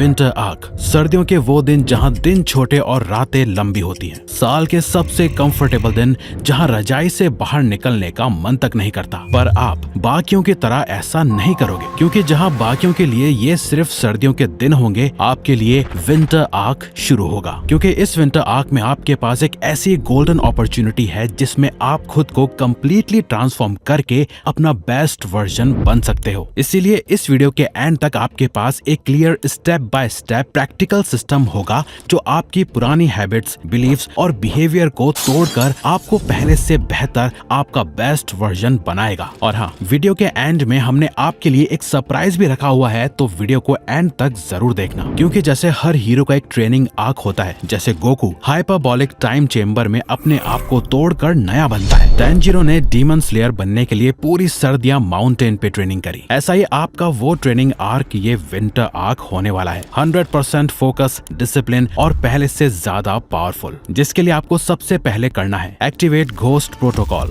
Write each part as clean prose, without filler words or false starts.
Winter arc, सर्दियों के वो दिन जहां दिन छोटे और रातें लंबी होती हैं। साल के सबसे कंफर्टेबल दिन जहां रजाई से बाहर निकलने का मन तक नहीं करता। पर आप बाकियों की तरह ऐसा नहीं करोगे, क्योंकि जहां बाकियों के लिए ये सिर्फ सर्दियों के दिन होंगे, आपके लिए विंटर आर्क शुरू होगा। क्योंकि इस विंटर आर्क में आपके पास एक ऐसी गोल्डन अपॉर्चुनिटी है जिसमें आप खुद को कंप्लीटली ट्रांसफॉर्म करके अपना बेस्ट वर्जन बन सकते हो। इसीलिए इस वीडियो के एंड तक आपके पास एक clear step by step practical system होगा जो आपकी पुरानी हैबिट्स, बिलीफ्स और बिहेवियर को तोड़कर आपको पहले से बेहतर आपका बेस्ट वर्जन बनाएगा। और हाँ, वीडियो के एंड में हमने आपके लिए एक सरप्राइज भी रखा हुआ है, तो वीडियो को एंड तक जरूर देखना। क्योंकि जैसे हर हीरो का एक ट्रेनिंग आर्क होता है, जैसे गोकू हाइपरबॉलिक टाइम चेंबर में अपने आप को तोड़कर नया बनता है, टैंजिरो ने डीमन स्लेयर बनने के लिए पूरी सर्दियां माउंटेन पे ट्रेनिंग करी। ऐसा ही आपका वो ट्रेनिंग आर्क ये विंटर आर्क होने वाला है। 100% फोकस, डिसिप्लिन और पहले से ज्यादा पावरफुल। जिसके लिए आपको सबसे पहले करना है activate ghost protocol.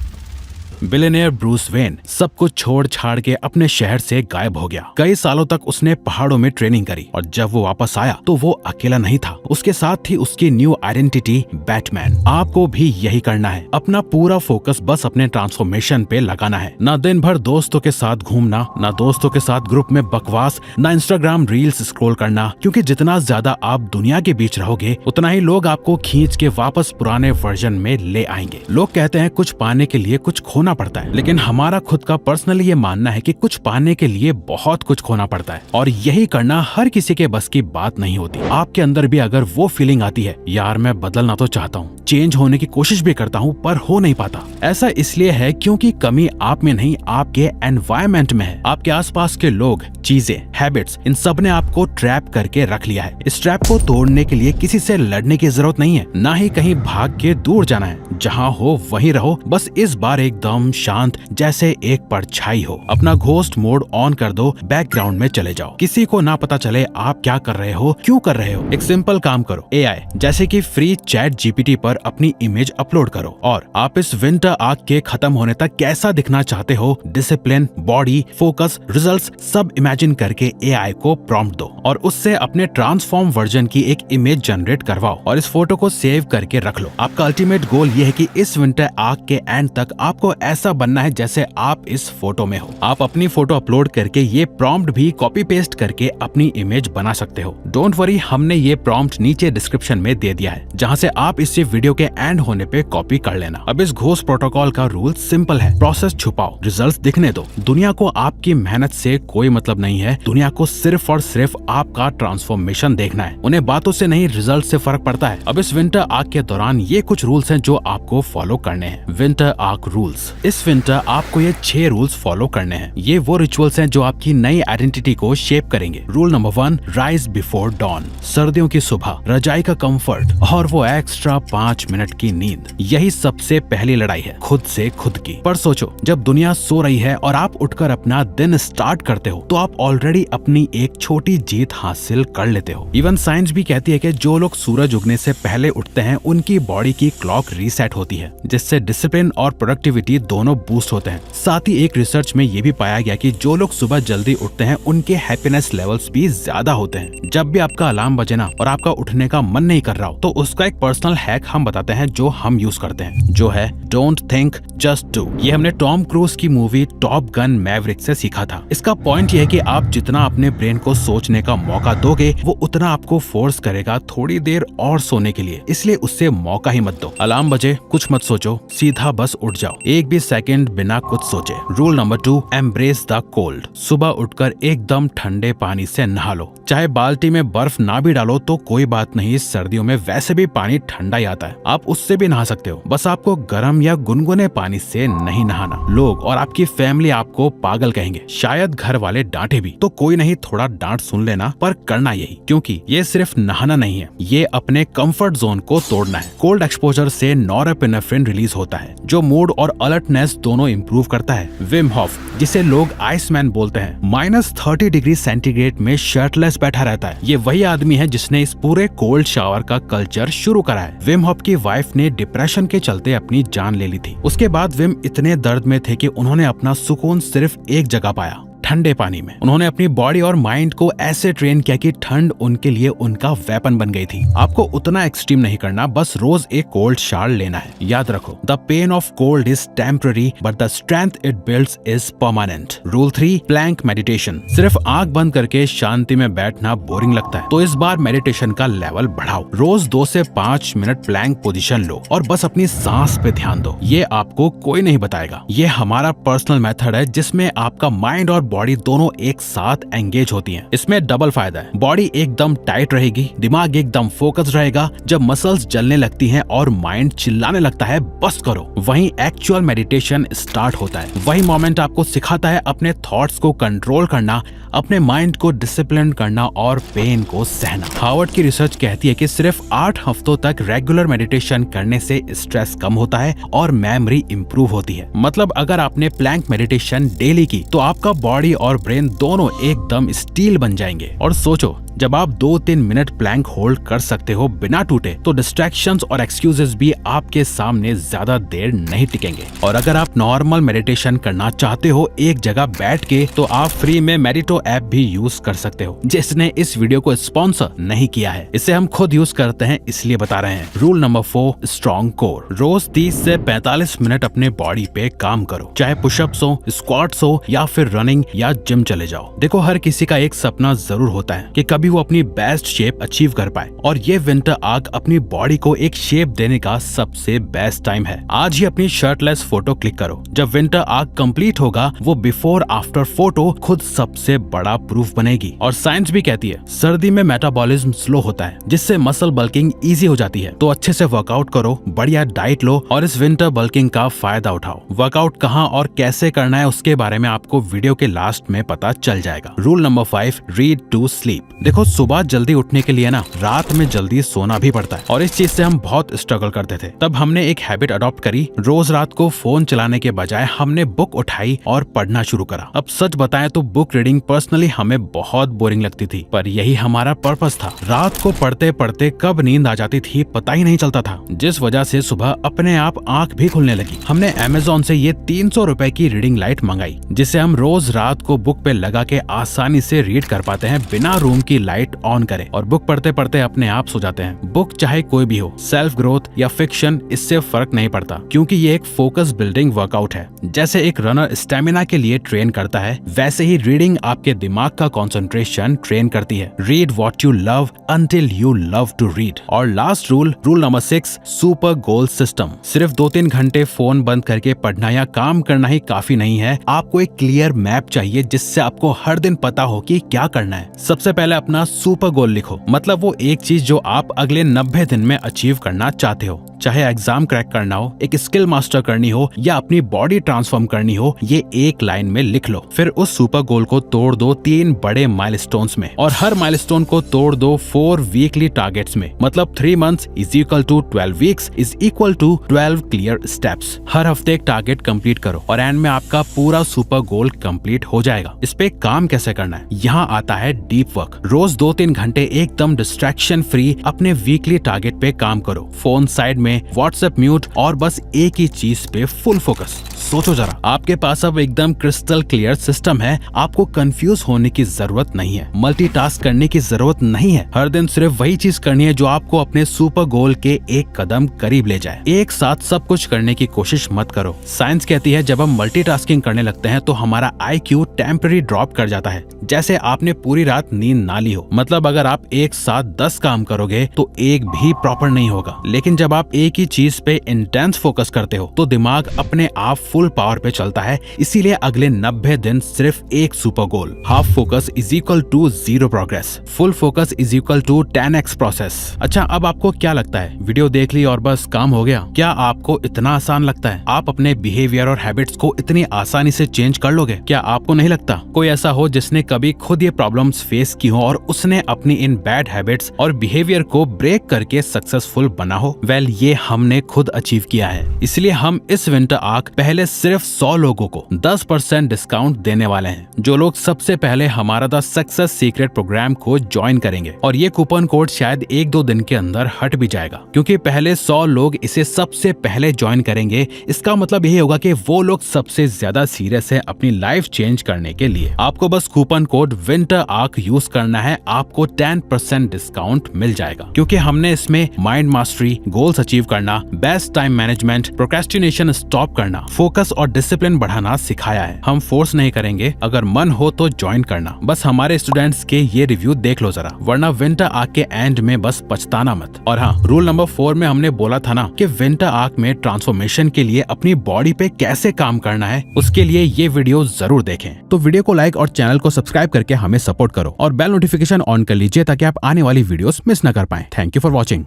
Billionaire Bruce Wayne सब कुछ छोड़ छाड़ के अपने शहर से गायब हो गया। कई सालों तक उसने पहाड़ों में ट्रेनिंग करी और जब वो वापस आया तो वो अकेला नहीं था, उसके साथ थी उसकी न्यू आइडेंटिटी बैटमैन। आपको भी यही करना है, अपना पूरा फोकस बस अपने ट्रांसफॉर्मेशन पे लगाना है। ना दिन भर दोस्तों के साथ घूमना, ना दोस्तों के साथ ग्रुप में बकवास, ना इंस्टाग्राम रील्स स्क्रॉल करना, क्योंकि जितना ज्यादा आप दुनिया के बीच रहोगे उतना ही लोग आपको खींच के वापस पुराने वर्जन में ले आएंगे। लोग कहते हैं कुछ पाने के लिए कुछ खोना पड़ता है, लेकिन हमारा खुद का पर्सनली ये मानना है कि कुछ पाने के लिए बहुत कुछ खोना पड़ता है, और यही करना हर किसी के बस की बात नहीं होती। आपके अंदर भी अगर वो फीलिंग आती है, यार मैं बदलना तो चाहता हूँ, चेंज होने की कोशिश भी करता हूँ पर हो नहीं पाता, ऐसा इसलिए है क्योंकि कमी आप में नहीं, आपके एनवायरमेंट में है। आपके आसपास के लोग, चीजें, हैबिट्स, इन सब ने आपको ट्रैप करके रख लिया है। इस ट्रैप को तोड़ने के लिए किसी से लड़ने की जरूरत नहीं है, ना ही कहीं भाग के दूर जाना है। जहाँ हो वहीं रहो, बस इस बार एकदम शांत, जैसे एक परछाई हो। अपना घोस्ट मोड ऑन कर दो, बैकग्राउंड में चले जाओ, किसी को ना पता चले आप क्या कर रहे हो, क्यों कर रहे हो। एक सिंपल काम करो, एआई जैसे कि फ्री चैट जीपीटी पर अपनी इमेज अपलोड करो और आप इस विंटर आर्क के खत्म होने तक कैसा दिखना चाहते हो, डिसिप्लिन, बॉडी, फोकस, रिजल्ट्स सब इमेजिन करके एआई को प्रॉम्प्ट दो और उससे अपने ट्रांसफॉर्म वर्जन की एक इमेज जनरेट करवाओ और इस फोटो को सेव करके रख लो। आपका अल्टीमेट गोल ये है कि इस विंटर आर्क के एंड तक आपको ऐसा बनना है जैसे आप इस फोटो में हो। आप अपनी फोटो अपलोड करके ये प्रॉम्प्ट भी कॉपी पेस्ट करके अपनी इमेज बना सकते हो। डोंट वरी, हमने ये प्रॉम्प्ट नीचे डिस्क्रिप्शन में दे दिया है, जहाँ से आप इसे वीडियो के एंड होने पे कॉपी कर लेना। अब इस घोस्ट प्रोटोकॉल का रूल सिंपल है, प्रोसेस छुपाओ, रिजल्ट्स दिखने दो। दुनिया को आपकी मेहनत से कोई मतलब नहीं है, दुनिया को सिर्फ और सिर्फ आपका ट्रांसफॉर्मेशन देखना है। उन्हें बातों से नहीं, रिजल्ट से फर्क पड़ता है। अब इस विंटर आर्क के दौरान ये कुछ रूल्स हैं जो आपको फॉलो करने हैं। Winter arc rules. इस विंटर आपको ये 6 रूल्स फॉलो करने हैं। ये वो रिचुअल्स हैं जो आपकी नई आइडेंटिटी को शेप करेंगे। Rule number 1, rise before don. सर्दियों की सुबह, रजाई का कंफर्ट और वो एक्स्ट्रा 5 मिनट की नींद, यही सबसे पहली लड़ाई है खुद से खुद की। पर सोचो, जब दुनिया सो रही है और आप उठकर अपना दिन स्टार्ट करते हो तो आप ऑलरेडी अपनी एक छोटी जीत हासिल कर लेते हो। इवन साइंस भी कहती है कि जो लोग सूरज उगने से पहले उठते हैं उनकी बॉडी की क्लॉक रीसेट होती है, जिससे डिसिप्लिन और प्रोडक्टिविटी दोनों बूस्ट होते हैं। साथ ही एक रिसर्च में ये भी पाया गया कि जो लोग सुबह जल्दी उठते हैं उनके हैप्पीनेस लेवल्स भी ज्यादा होते हैं। जब भी आपका अलार्म बजे ना और आपका उठने का मन नहीं कर रहा हो तो उसका एक पर्सनल हैक हम बताते हैं जो हम यूज करते हैं, जो है डोंट थिंक जस्ट डू। ये हमने टॉम क्रूज की मूवी टॉप गन मैवरिक से सीखा था। इसका पॉइंट ये है कि आप जितना अपने ब्रेन को सोचने का मौका दोगे वो उतना आपको फोर्स करेगा थोड़ी देर और सोने के लिए, इसलिए उससे मौका ही मत दो। अलार्म बजे, कुछ मत सोचो, सीधा बस उठ जाओ, एक भी सेकंड बिना कुछ सोचे। Rule number 2, embrace the cold. सुबह उठकर एकदम ठंडे पानी से नहा लो, चाहे बाल्टी में बर्फ ना भी डालो तो कोई बात नहीं, सर्दियों में वैसे भी पानी ठंडा ही आता है, आप उससे भी नहा सकते हो। बस आपको गर्म या गुनगुने पानी से नहीं नहाना। लोग और आपकी फैमिली आपको पागल कहेंगे, शायद घर वाले डांटे भी, तो कोई नहीं, थोड़ा डांट सुन लेना, पर करना यही, क्योंकि ये सिर्फ नहाना नहीं है, ये अपने कंफर्ट जोन को तोड़ना है। कोल्ड एक्सपोजर से नॉरएपिनेफ्रिन रिलीज होता है जो मूड और अलर्टनेस दोनों इंप्रूव करता है। विम हॉफ, जिसे लोग आइसमैन बोलते हैं, -30 डिग्री सेंटीग्रेड में शर्टलेस बैठा रहता है। ये वही आदमी है जिसने इस पूरे कोल्ड शावर का कल्चर शुरू करा है। विम हॉफ की वाइफ ने डिप्रेशन के चलते अपनी जान ले ली थी। उसके बाद विम इतने दर्द में थे कि उन्होंने अपना सुकून सिर्फ एक जगह पाया, ठंडे पानी में। उन्होंने अपनी बॉडी और माइंड को ऐसे ट्रेन किया कि ठंड उनके लिए उनका वेपन बन गई थी। आपको उतना एक्सट्रीम नहीं करना, बस रोज एक कोल्ड शावर लेना है। याद रखो, the pain of cold is temporary but the strength it builds is permanent. Rule 3, plank meditation. सिर्फ आंख बंद करके शांति में बैठना बोरिंग लगता है, तो इस बार मेडिटेशन का लेवल बढ़ाओ। रोज 2 से 5 मिनट प्लैंक पोजीशन लो और बस अपनी सांस पे ध्यान दो। ये आपको कोई नहीं बताएगा, ये हमारा पर्सनल मेथड है जिसमें आपका माइंड और बॉडी दोनों एक साथ एंगेज होती हैं। इसमें डबल फायदा है, बॉडी एकदम टाइट रहेगी, दिमाग एकदम फोकस रहेगा। जब मसल्स जलने लगती हैं और माइंड चिल्लाने लगता है बस करो, वहीं एक्चुअल मेडिटेशन स्टार्ट होता है। वही मोमेंट आपको सिखाता है अपने थॉट्स को कंट्रोल करना, अपने माइंड को डिसिप्लिन करना और पेन को सहना। हार्वर्ड की रिसर्च कहती है कि सिर्फ 8 हफ्तों तक रेगुलर मेडिटेशन करने से स्ट्रेस कम होता है और मेमोरी इंप्रूव होती है। मतलब अगर आपने प्लैंक मेडिटेशन डेली की तो आपका बॉडी और ब्रेन दोनों एकदम स्टील बन जाएंगे। और सोचो, जब आप 2-3 मिनट प्लैंक होल्ड कर सकते हो बिना टूटे, तो डिस्ट्रैक्शंस और एक्सक्यूजेस भी आपके सामने ज्यादा देर नहीं टिकेंगे। और अगर आप नॉर्मल मेडिटेशन करना चाहते हो एक जगह बैठ के, तो आप फ्री में मेडिटो ऐप भी यूज कर सकते हो, जिसने इस वीडियो को स्पॉन्सर नहीं किया है। इसे हम खुद यूज करते हैं इसलिए बता रहे हैं। Rule number 4, strong core. रोज 30 से 45 मिनट अपने बॉडी पे काम करो, चाहे पुशअप्स हो, स्क्वाट्स हो या फिर रनिंग या जिम चले जाओ। देखो, हर किसी का एक सपना जरूर होता है कि कभी वो अपनी बेस्ट शेप अचीव कर पाए, और ये विंटर आग अपनी बॉडी को एक शेप देने का सबसे बेस्ट टाइम है। आज ही अपनी शर्टलेस फोटो क्लिक करो। जब विंटर आग कंप्लीट होगा, वो बिफोर आफ्टर फोटो खुद सबसे बड़ा प्रूफ बनेगी। और साइंस भी कहती है सर्दी में मेटाबॉलिज्म स्लो होता है, जिससे मसल बल्किंग इजी हो जाती है। तो अच्छे से वर्कआउट करो, बढ़िया डाइट लो और इस विंटर बल्किंग का फायदा उठाओ। वर्कआउट कहाँ और कैसे करना है उसके बारे में आपको वीडियो के लास्ट में पता चल जाएगा। Rule number 5, read to sleep. देखो, सुबह जल्दी उठने के लिए ना रात में जल्दी सोना भी पड़ता है, और इस चीज से हम बहुत स्ट्रगल करते थे। तब हमने एक हैबिट अडॉप्ट करी, रोज रात को फोन चलाने के बजाय हमने बुक उठाई और पढ़ना शुरू करा। अब सच बताएं तो बुक रीडिंग पर्सनली हमें बहुत बोरिंग लगती थी, पर यही हमारा पर्पस था। रात को पढ़ते पढ़ते कब नींद आ जाती थी पता ही नहीं चलता था, जिस वजह से सुबह अपने आप आंख भी खुलने लगी। हमने अमेज़न से ये 300 रुपए की रीडिंग लाइट मंगाई, जिसे हम रोज रात को बुक पे लगा के आसानी से रीड कर पाते हैं बिना रूम की लाइट ऑन करे, और बुक पढ़ते पढ़ते अपने आप सो जाते हैं। बुक चाहे कोई भी हो, सेल्फ ग्रोथ या फिक्शन, इससे फर्क नहीं पड़ता, क्योंकि ये एक फोकस बिल्डिंग वर्कआउट है। जैसे एक रनर स्टेमिना के लिए ट्रेन करता है, वैसे ही रीडिंग आपके दिमाग का कंसंट्रेशन ट्रेन करती है। Read what you love until you love to read. और last rule number 6, super goal system. सिर्फ 2-3 घंटे फोन बंद करके पढ़ना या काम करना ही काफी नहीं है, आपको एक क्लियर मैप चाहिए जिससे आपको हर दिन पता हो कि क्या करना है। सबसे पहले अपना सुपर गोल लिखो, मतलब वो एक चीज जो आप अगले 90 दिन में अचीव करना चाहते हो। चाहे एग्जाम क्रैक करना हो, एक स्किल मास्टर करनी हो या अपनी बॉडी ट्रांसफॉर्म करनी हो, ये एक लाइन में लिख लो। फिर उस सुपर गोल को तोड़ दो 3 बड़े माइलस्टोन्स में, और हर माइलस्टोन को तोड़ दो 4 वीकली टारगेट्स में। मतलब 3 months is equal to 12 weeks is equal to 12 clear steps. हर हफ्ते एक टारगेट कंप्लीट करो और एंड में आपका पूरा सुपर गोल कंप्लीट हो जाएगा। इस पे काम कैसे करना है, यहाँ आता है डीप वर्क। रोज 2-3 घंटे एकदम डिस्ट्रैक्शन फ्री अपने वीकली टारगेट पे काम करो। फोन साइड में, व्हाट्सएप म्यूट, और बस एक ही चीज पे फुल फोकस। सोचो जरा, आपके पास अब एकदम क्रिस्टल क्लियर सिस्टम है, आपको कंफ्यूज होने की जरूरत नहीं है, मल्टीटास्क करने की जरूरत नहीं है। हर दिन सिर्फ वही चीज करनी है जो आपको अपने सुपर गोल के एक कदम करीब ले जाए। एक साथ सब कुछ करने की कोशिश मत करो। साइंस कहती है जब हम मल्टीटास्किंग करने लगते हैं तो हमारा IQ टेम्पररी ड्रॉप कर जाता है, जैसे आपने पूरी रात नींद ना ली हो। मतलब अगर आप एक साथ 10 काम करोगे तो एक भी प्रॉपर नहीं होगा, लेकिन जब आप एक ही चीज पे इंटेंस फोकस करते हो तो दिमाग अपने आप फुल पावर पे चलता है। इसीलिए अगले 90 दिन सिर्फ एक super goal. Half focus is equal to 0 progress, full focus is equal to 10x process. अच्छा, अब आपको क्या लगता है, वीडियो देख ली और बस काम हो गया? क्या आपको इतना आसान लगता है? आप अपने बिहेवियर और हैबिट्स को इतनी आसानी से चेंज कर लोगे? क्या आपको नहीं लगता कोई ऐसा हो जिसने कभी खुद ये प्रॉब्लम्स फेस की हो और उसने अपनी इन बैड हैबिट्स और बिहेवियर को ब्रेक करके सक्सेसफुल बना हो? वेल, ये हमने खुद अचीव किया है, इसलिए हम इस विंटर आर्क पहले सिर्फ 100 लोगों को 10% डिस्काउंट देने वाले हैं, जो लोग सबसे पहले हमारा द सक्सेस सीक्रेट प्रोग्राम को ज्वाइन करेंगे। और ये कूपन कोड शायद 1-2 दिन के अंदर हट भी जाएगा, क्योंकि पहले 100 लोग इसे सबसे पहले ज्वाइन करेंगे। इसका मतलब यही होगा कि वो लोग सबसे ज्यादा सीरियस है अपनी लाइफ चेंज करने के लिए। आपको बस coupon code winter arc use करना है, आपको 10% डिस्काउंट मिल जाएगा, क्योंकि हमने इसमें माइंड मास्टरी, गोल्स अचीव करना, best time management, procrastination stop करना, फोकस और डिसिप्लिन बढ़ाना सिखाया है। हम फोर्स नहीं करेंगे, अगर मन हो तो ज्वाइन करना। बस हमारे स्टूडेंट्स के ये रिव्यू देख लो जरा, वरना विंटर आर्क के एंड में बस पछताना मत। और हाँ, रूल नंबर 4 में हमने बोला था ना कि विंटर आर्क में ट्रांसफॉर्मेशन के लिए अपनी बॉडी पे कैसे काम करना है, उसके लिए ये वीडियो जरूर देखें। तो वीडियो को लाइक और चैनल को सब्सक्राइब करके हमें सपोर्ट करो और बेल नोटिफिकेशन ऑन कर लीजिए, ताकि आप आने वाली वीडियोस मिस न कर पाएं। Thank you for watching.